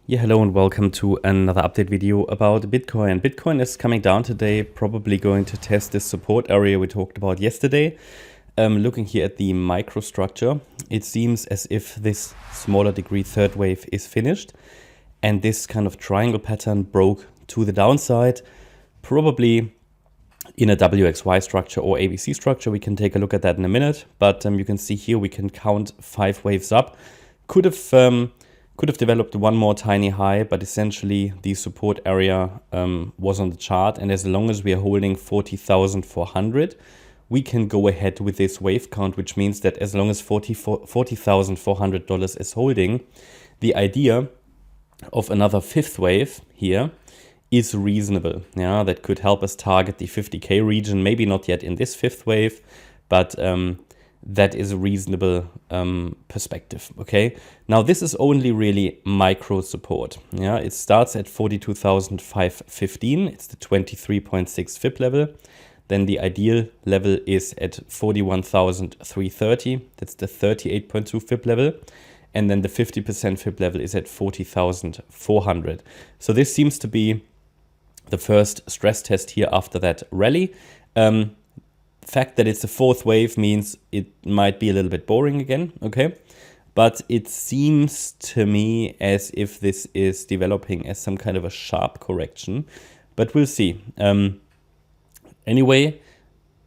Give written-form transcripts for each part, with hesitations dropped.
Yeah, hello and welcome to another update video about Bitcoin. Bitcoin is coming down today, probably going to test this support area we talked about yesterday. Looking here at the microstructure, it seems as if this smaller degree third wave is finished and this kind of triangle pattern broke to the downside, probably in a WXY structure or ABC structure. We can take a look at that in a minute, but you can see here we can count 5 waves up. Could have developed one more tiny high, but essentially the support area was on the chart. And as long as we are holding 40,400, we can go ahead with this wave count, which means that as long as $40,400 is holding, the idea of another fifth wave here is reasonable. Yeah, that could help us target the 50K region, maybe not yet in this fifth wave, but that is a reasonable perspective. Okay, now this is only really micro support. Yeah, it starts at 42,515. It's the 23.6 FIB level. Then the ideal level is at 41,330. That's the 38.2 FIB level. And then the 50% FIB level is at 40,400. So this seems to be the first stress test here after that rally. Fact that it's a fourth wave means it might be a little bit boring again, okay? But it seems to me as if this is developing as some kind of a sharp correction, but we'll see. Anyway,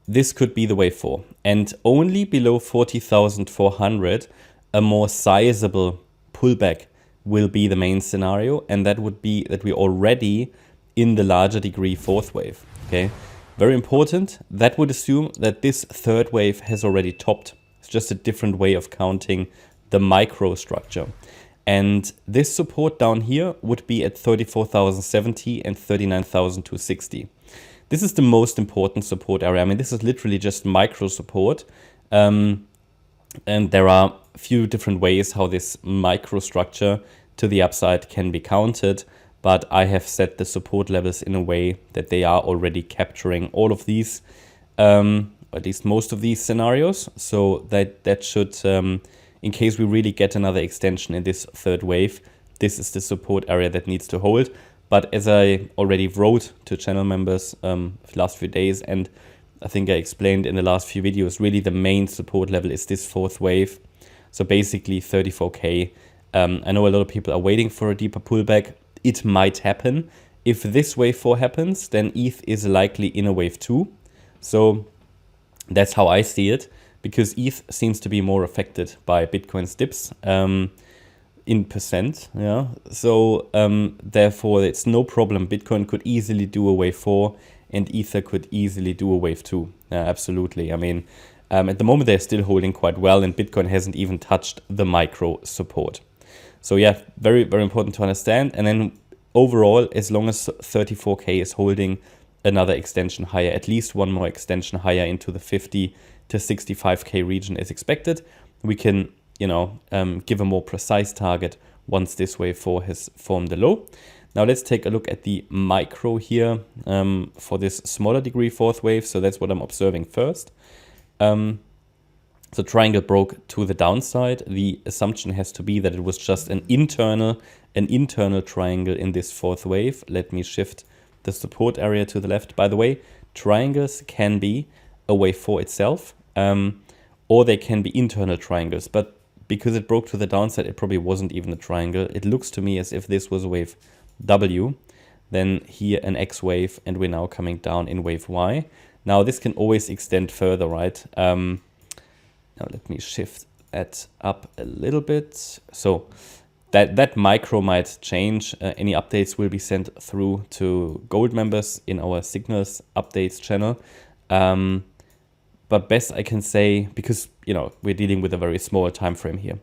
this could be the wave 4, and only below 40,400, a more sizable pullback will be the main scenario, and that would be that we're already in the larger degree fourth wave, okay? Very important, that would assume that this third wave has already topped. It's just a different way of counting the microstructure. And this support down here would be at 34,070 and 39,260. This is the most important support area. I mean, this is literally just micro support. And there are a few different ways how this microstructure to the upside can be counted. But I have set the support levels in a way that they are already capturing all of these, at least most of these scenarios. So that should, in case we really get another extension in this third wave, this is the support area that needs to hold. But as I already wrote to channel members the last few days, and I think I explained in the last few videos, really the main support level is this fourth wave. So basically 34K. I know a lot of people are waiting for a deeper pullback. It might happen. If this wave 4 happens, then ETH is likely in a wave 2. So that's how I see it, because ETH seems to be more affected by Bitcoin's dips in percent. Yeah. So therefore, it's no problem. Bitcoin could easily do a wave 4 and Ether could easily do a wave 2. Absolutely. I mean, at the moment, they're still holding quite well, and Bitcoin hasn't even touched the micro support. So yeah, very, very important to understand. And then overall, as long as 34K is holding another extension higher, at least one more extension higher into the 50 to 65K region is expected, we can, give a more precise target once this wave 4 has formed a low. Now let's take a look at the micro here for this smaller degree fourth wave. So that's what I'm observing first. So triangle broke to the downside. The assumption has to be that it was just an internal triangle in this fourth wave. Let me shift the support area to the left. By the way, triangles can be a wave 4 itself, or they can be internal triangles. But because it broke to the downside, it probably wasn't even a triangle. It looks to me as if this was a wave W, then here an X wave, and we're now coming down in wave Y. Now this can always extend further, right? Now let me shift that up a little bit. So that micro might change. Any updates will be sent through to gold members in our signals updates channel. But best I can say, because we're dealing with a very small time frame here.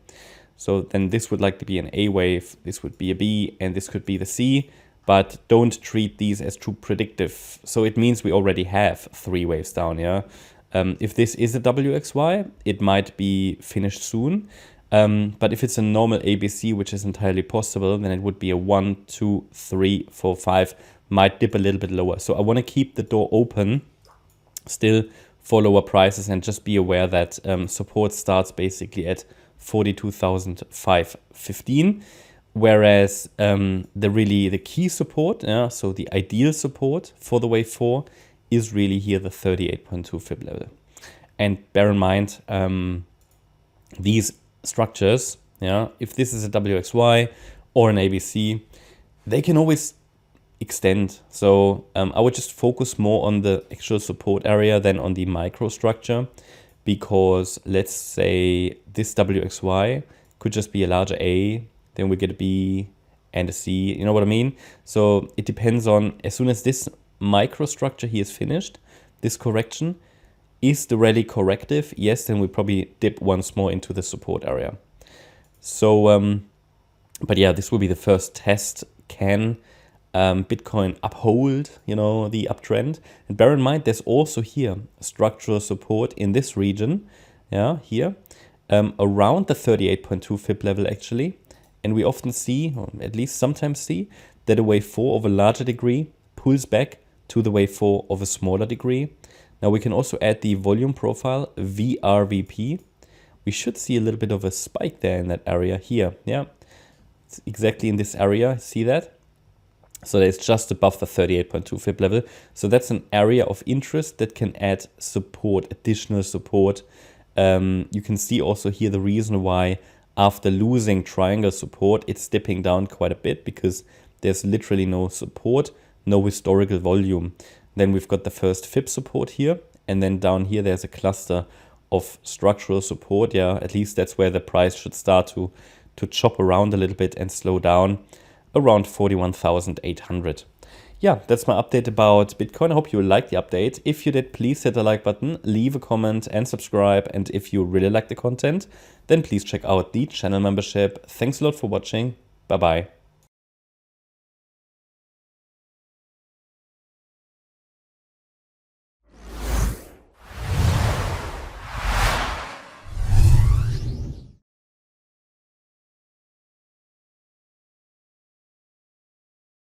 So then this would likely be an A wave, this would be a B, and this could be the C. But don't treat these as too predictive. So it means we already have 3 waves down, yeah? If this is a WXY, it might be finished soon. But if it's a normal ABC, which is entirely possible, then it would be a 1, 2, 3, 4, 5, might dip a little bit lower. So I want to keep the door open still for lower prices, and just be aware that support starts basically at 42,515. Whereas the key support, so the ideal support for the wave 4 is really here the 38.2 fib level. And bear in mind, these structures, if this is a WXY or an ABC, they can always extend. So I would just focus more on the actual support area than on the microstructure, because let's say this WXY could just be a larger A, then we get a B and a C, you know what I mean? So it depends on, as soon as this microstructure here is finished, this correction, is the rally corrective? Yes, then we probably dip once more into the support area. So, but yeah, this will be the first test. Can Bitcoin uphold, the uptrend? And bear in mind, there's also here structural support in this region, here, around the 38.2 fib level actually. And we often see, or at least sometimes see, that a wave 4 of a larger degree pulls back to the wave 4 of a smaller degree. Now we can also add the volume profile, VRVP. We should see a little bit of a spike there in that area here, It's exactly in this area, see that? So it's just above the 38.2 fib level. So that's an area of interest that can add support, additional support. You can see also here the reason why after losing triangle support, it's dipping down quite a bit, because there's literally no support, no historical volume. Then we've got the first fib support here, and then down here there's a cluster of structural support. At least that's where the price should start to chop around a little bit and slow down around 41,800. That's my update about Bitcoin. I hope you liked the update. If you did, please hit the like button, leave a comment and subscribe. And if you really like the content, then please check out the channel membership. Thanks a lot for watching. Bye-bye.